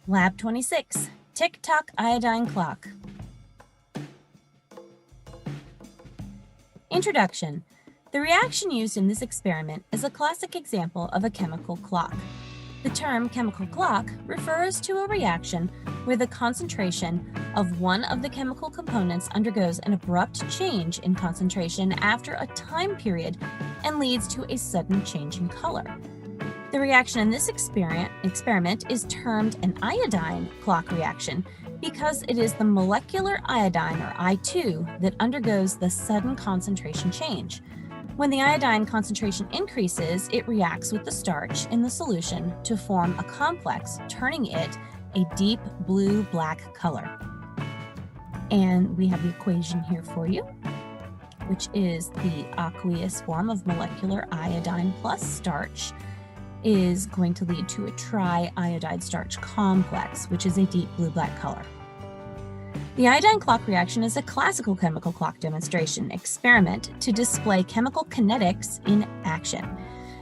Lab 26, Tock Iodine Clock. Introduction. The reaction used in this experiment is a classic example of a chemical clock. The term chemical clock refers to a reaction where the concentration of one of the chemical components undergoes an abrupt change in concentration after a time period and leads to a sudden change in color. The reaction in this experiment is termed an iodine clock reaction because it is the molecular iodine, or I2, that undergoes the sudden concentration change. When the iodine concentration increases, it reacts with the starch in the solution to form a complex, turning it a deep blue-black color. And we have the equation here for you, which is the aqueous form of molecular iodine plus starch is going to lead to a triiodide starch complex, which is a deep blue-black color. The iodine clock reaction is a classical chemical clock demonstration experiment to display chemical kinetics in action.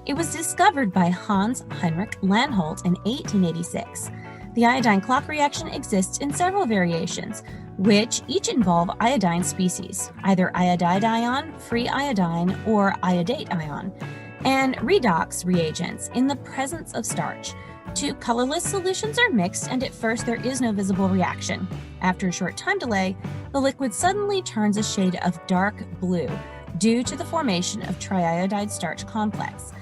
It was discovered by Hans Heinrich Landholt in 1886. The iodine clock reaction exists in several variations, which each involve iodine species, either iodide ion, free iodine, or iodate ion, and redox reagents in the presence of starch. Two colorless solutions are mixed, and at first there is no visible reaction. After a short time delay, the liquid suddenly turns a shade of dark blue due to the formation of triiodide starch complex.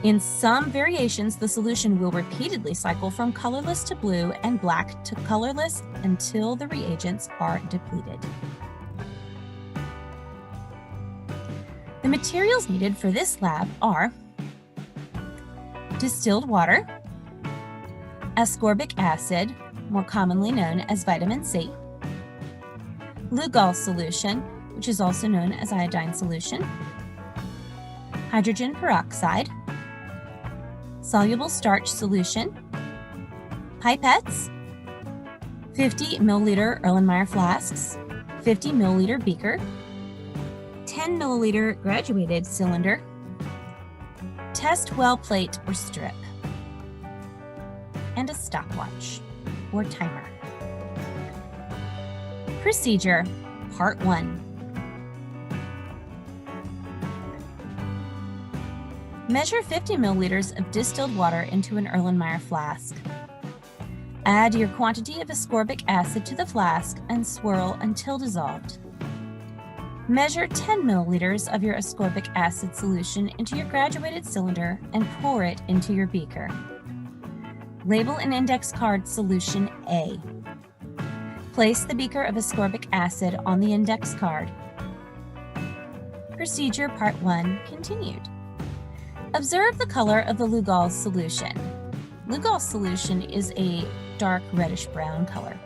In some variations, the solution will repeatedly cycle from colorless to blue and black to colorless until the reagents are depleted. The materials needed for this lab are distilled water, ascorbic acid, more commonly known as vitamin C, Lugol solution, which is also known as iodine solution, hydrogen peroxide, soluble starch solution, pipettes, 50 milliliter Erlenmeyer flasks, 50 milliliter beaker, 10 milliliter graduated cylinder, test well plate or strip, and a stopwatch or timer. Procedure, Part 1. Measure 50 milliliters of distilled water into an Erlenmeyer flask. Add your quantity of ascorbic acid to the flask and swirl until dissolved. Measure 10 milliliters of your ascorbic acid solution into your graduated cylinder and pour it into your beaker. Label an index card solution A. Place the beaker of ascorbic acid on the index card. Procedure Part 1 continued. Observe the color of the Lugol solution. Lugol solution is a dark reddish-brown color.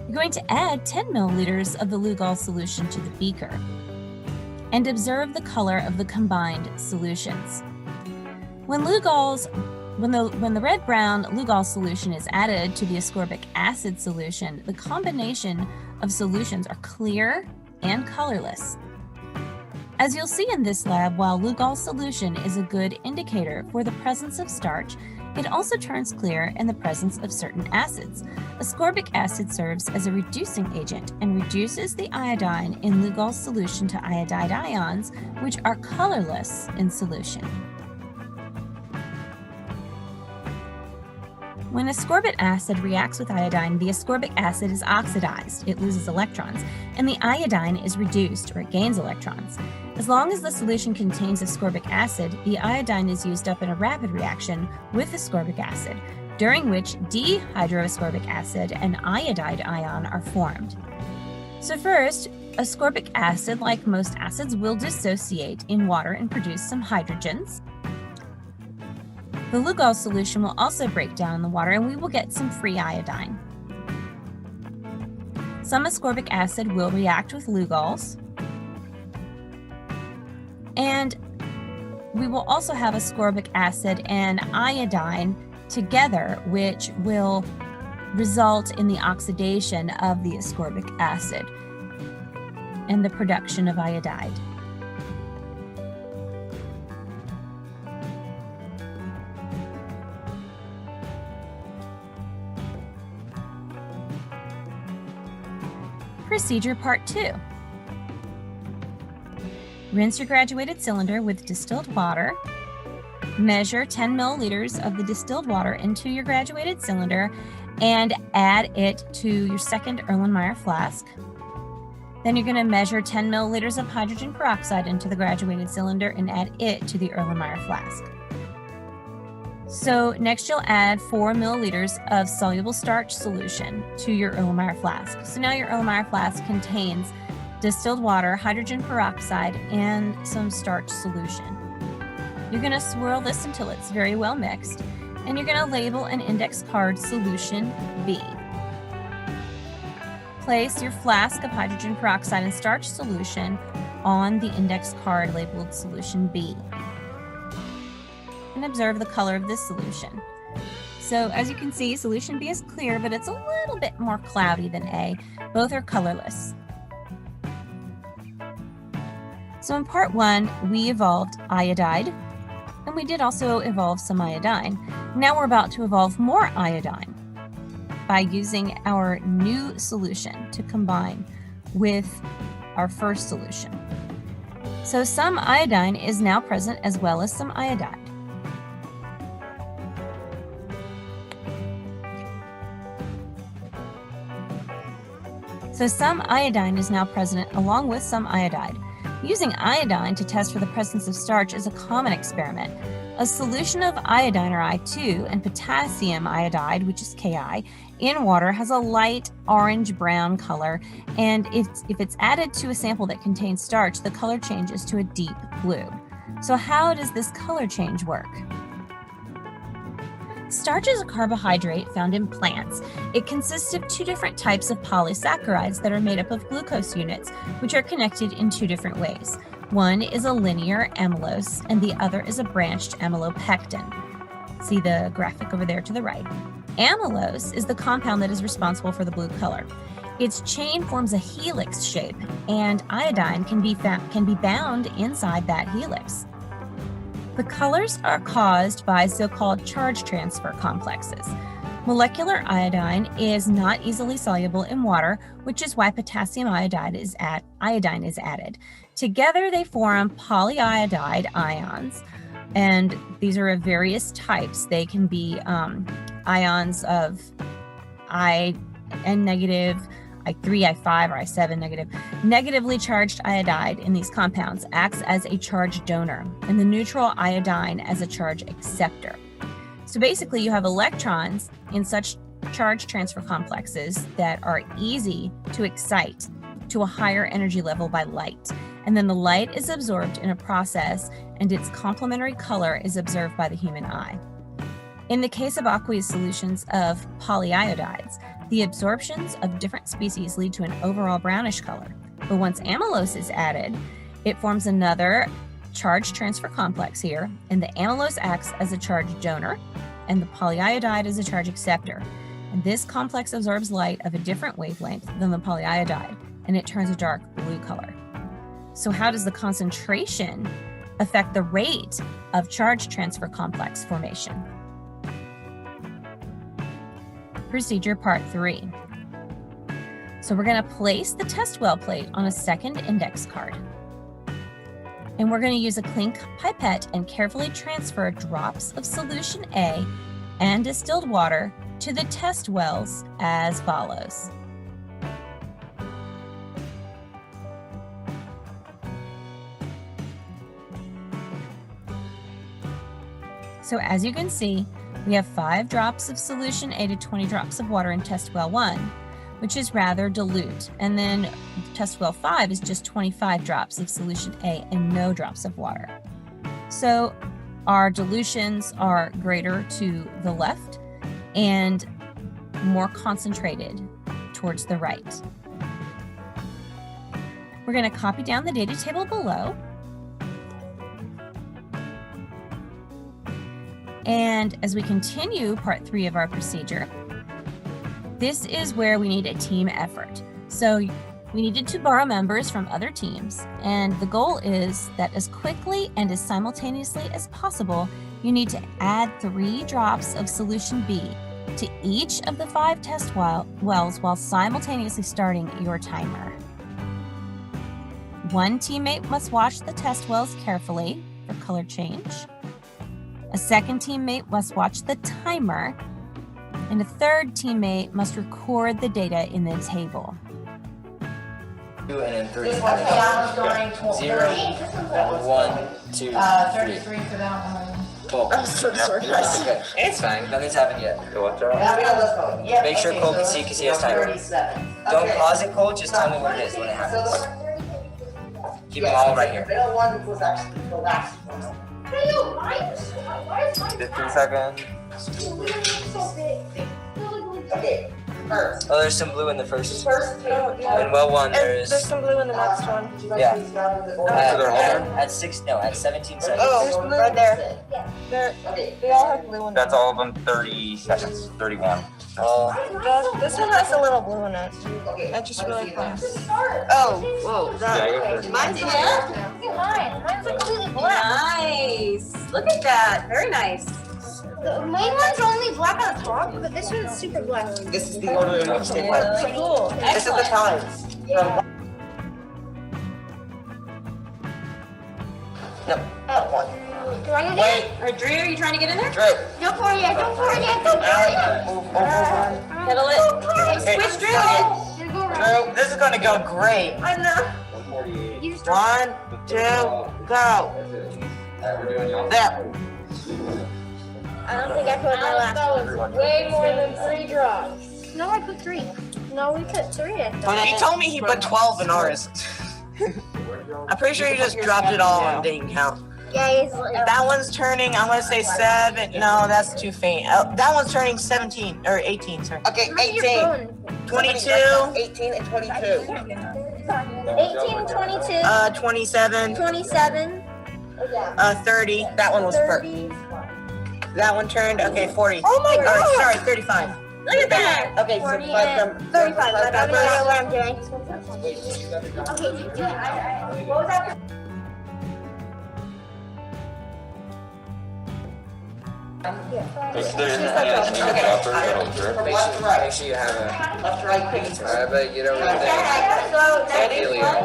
You're going to add 10 milliliters of the Lugol solution to the beaker and observe the color of the combined solutions. When the red-brown Lugol solution is added to the ascorbic acid solution, the combination of solutions are clear and colorless. As you'll see in this lab, while Lugol solution is a good indicator for the presence of starch, it also turns clear in the presence of certain acids. Ascorbic acid serves as a reducing agent and reduces the iodine in Lugol solution to iodide ions, which are colorless in solution. When ascorbic acid reacts with iodine, the ascorbic acid is oxidized, it loses electrons, and the iodine is reduced, or it gains electrons. As long as the solution contains ascorbic acid, the iodine is used up in a rapid reaction with ascorbic acid, during which dihydroascorbic acid and iodide ion are formed. So first, ascorbic acid, like most acids, will dissociate in water and produce some hydrogens. The Lugol solution will also break down in the water and we will get some free iodine. Some ascorbic acid will react with Lugols, and we will also have ascorbic acid and iodine together, which will result in the oxidation of the ascorbic acid and the production of iodide. Procedure Part 2. Rinse your graduated cylinder with distilled water. Measure 10 milliliters of the distilled water into your graduated cylinder and add it to your second Erlenmeyer flask. Then you're going to measure 10 milliliters of hydrogen peroxide into the graduated cylinder and add it to the Erlenmeyer flask. So next you'll add 4 milliliters of soluble starch solution to your Erlenmeyer flask. So now your Erlenmeyer flask contains distilled water, hydrogen peroxide, and some starch solution. You're going to swirl this until it's very well mixed, and you're going to label an index card Solution B. Place your flask of hydrogen peroxide and starch solution on the index card labeled Solution B. And observe the color of this solution. So as you can see, Solution B is clear, but it's a little bit more cloudy than A. Both are colorless. So in part 1, we evolved iodide, and we did also evolve some iodine. Now we're about to evolve more iodine by using our new solution to combine with our first solution. So some iodine is now present as well as some iodide. So some iodine is now present along with some iodide. Using iodine to test for the presence of starch is a common experiment. A solution of iodine, or I2, and potassium iodide, which is Ki, in water has a light orange-brown color, and if it's added to a sample that contains starch, the color changes to a deep blue. So how does this color change work? Starch is a carbohydrate found in plants. It consists of 2 different types of polysaccharides that are made up of glucose units, which are connected in 2 different ways. One is a linear amylose, and the other is a branched amylopectin. See the graphic over there to the right. Amylose is the compound that is responsible for the blue color. Its chain forms a helix shape, and iodine can be bound inside that helix. The colors are caused by so-called charge transfer complexes. Molecular iodine is not easily soluble in water, which is why potassium iodide is added. Together they form polyiodide ions, and these are of various types. They can be ions of I N negative, I3, I5, or I7 negative. Negatively charged iodide in these compounds acts as a charge donor, and the neutral iodine as a charge acceptor. So basically, you have electrons in such charge transfer complexes that are easy to excite to a higher energy level by light. And then the light is absorbed in a process, and its complementary color is observed by the human eye. In the case of aqueous solutions of polyiodides, the absorptions of different species lead to an overall brownish color. But once amylose is added, it forms another charge transfer complex here, and the amylose acts as a charge donor, and the polyiodide as a charge acceptor. And this complex absorbs light of a different wavelength than the polyiodide, and it turns a dark blue color. So how does the concentration affect the rate of charge transfer complex formation? Procedure Part 3. So we're going to place the test well plate on a second index card. And we're going to use a clean pipette and carefully transfer drops of solution A and distilled water to the test wells as follows. So as you can see, we have 5 drops of solution A to 20 drops of water in test well 1, which is rather dilute. And then test well 5 is just 25 drops of solution A and no drops of water. So our dilutions are greater to the left and more concentrated towards the right. We're going to copy down the data table below. And as we continue part 3 of our procedure, this is where we need a team effort. So we needed to borrow members from other teams, and the goal is that as quickly and as simultaneously as possible, you need to add 3 drops of solution B to each of the 5 test wells while simultaneously starting your timer. One teammate must watch the test wells carefully for color change. A second teammate must watch the timer, and a third teammate must record the data in the table. 2 and then 3. This one was going 0, 1, 2, 33 for that one. Cool. I'm so sorry. Okay. It's fine. Nothing's happened yet. Yeah, Make sure Cole can see because he has timer. 37. Don't pause it, Cole. Just tell me what it is when it happens. Keep them all right here. The middle one was actually the last one. 15 seconds. Okay, first. Oh, there's some blue in the first. First two. In well 1, There's some blue in the next one. Yeah. Yeah. At 17 seconds. Oh, right there. Okay. They all have blue in them. That's all of them, 30 seconds, 31. This one has a little blue in it. Okay. That's just really fast. Oh, whoa. Mine's like completely black. Nice. Look at that. Very nice. The main one's only black on the top, but this one's super black. This is the order in which they went. Really cool. This is the times. No, that one. Do I get Wait, it? All right, Drew, are you trying to get in there? Drew. Don't pour it yet, don't pour it yet, don't pour it yet. Move over. Pedal it. Okay. Switch, Drew. Gonna go around. Drew, this is gonna go great. I know. 148. You start. 1, 2, go. We're doing y'all. There. I don't think I put my last one. Way more than 3 drops. No, I put 3. No, we put 3. I thought. He told me he put 12 in ours. I'm pretty sure he just dropped it all and didn't count. Yeah, he's That one's turning, I'm gonna say 7. No, that's too faint. That one's turning 17 or 18, sorry. Okay, Look at your 18, phone. 22, 18 and 22. 18 and 22. 27, 27. 30. That one was first. 30. That one turned, okay, 40. Oh my God. Sorry, 35. Look at that. Okay, so 40 five and from 35. I don't numbers. know what I'm doing. Okay, do it. What was that? Is there anything you can offer that'll drip? Make sure you have a. Left, right, please. Alright, but get over there. Ready? Helium.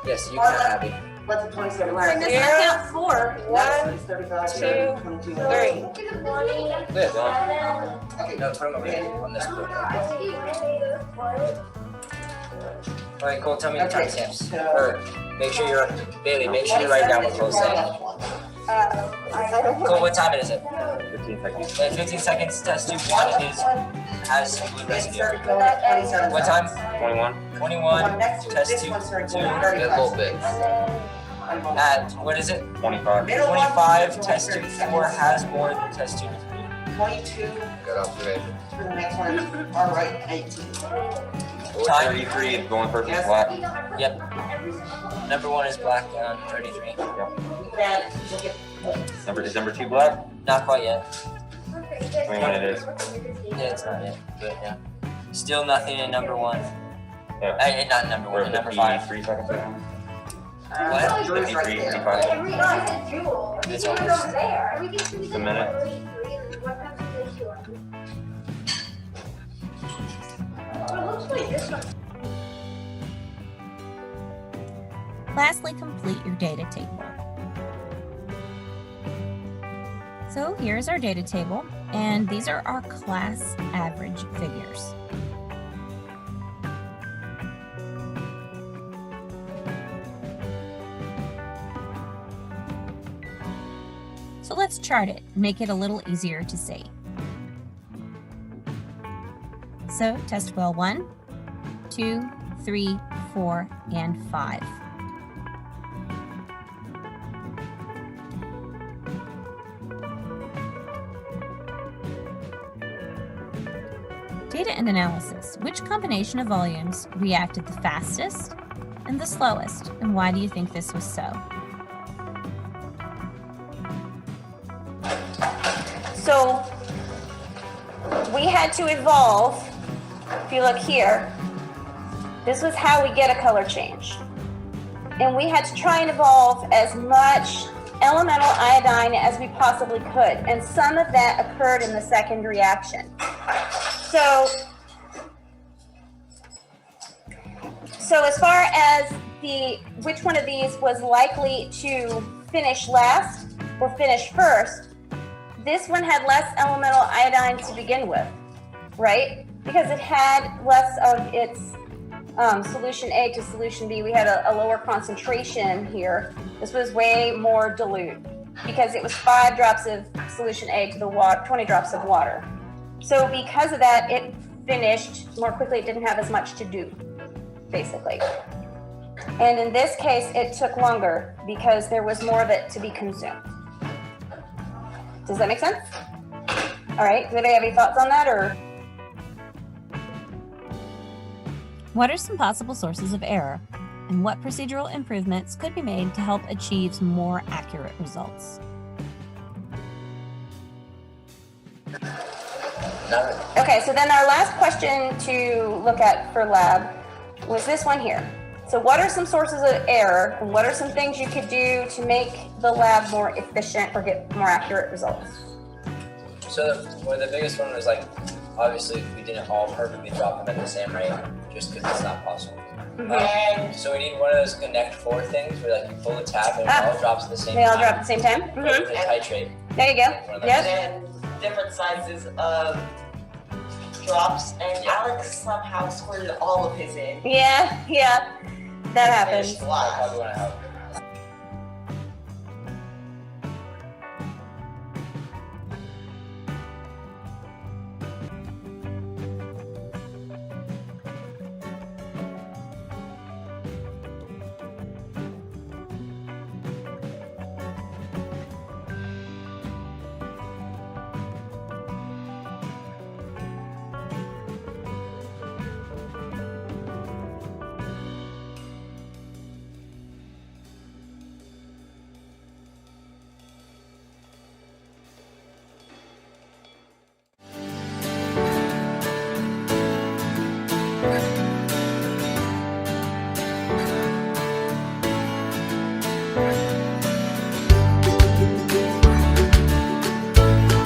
Yes, you can have it. What's the 27? Count 4. 1, 2, 3. Good. Okay, no, put them over here on this board. Alright, Cole, tell me the timestamps. Or make sure you're, Bailey, make sure you write down what Cole's saying. Cole, what time is it? 15 seconds. 15 seconds, test tube 1 has some blue residue. What time? 21. 21, test tube 2. A little bit. At, what is it? 25. 25, test tube 4 has more than test tube 3. 22. Good observation. For the next one. All right, 18. Time? 33 is going first is black. Yep. Number 1 is black on 33. Is number 2 black? Not quite yet. 21 it is. Yeah, it's not yet. But yeah. Still nothing in number 1. Yeah. Not number 1, We're in number 5. 53 seconds now. What? 53, 55. It's almost. Just a minute. Lastly, complete your data table. So here's our data table, and these are our class average figures. So let's chart it, make it a little easier to see. So test well 1, 2, 3, 4, and 5. Data and analysis. Which combination of volumes reacted the fastest and the slowest, and why do you think this was so? So we had to evolve. If you look here, this was how we get a color change. And we had to try and evolve as much elemental iodine as we possibly could. And some of that occurred in the second reaction. So as far as which one of these was likely to finish last or finish first, this one had less elemental iodine to begin with, right? Because it had less of its solution A to solution B. We had a lower concentration here. This was way more dilute because it was 5 drops of solution A to the 20 drops of water. So because of that, it finished more quickly. It didn't have as much to do, basically. And in this case, it took longer because there was more of it to be consumed. Does that make sense? All right, does anybody have any thoughts on that, or? What are some possible sources of error, and what procedural improvements could be made to help achieve more accurate results? Okay, so then our last question to look at for lab was this one here. So what are some sources of error, and what are some things you could do to make the lab more efficient or get more accurate results? So the biggest one was like, obviously we didn't all perfectly drop them at the same rate, just because it's not possible. So we need one of those connect 4 things where like you pull the tab and it all drops at the same time. They all drop at the same time? Or you can titrate. There you go. Yep. And different sizes of drops, and Alex somehow squirted all of his in. Yeah, that happens. I probably want to help.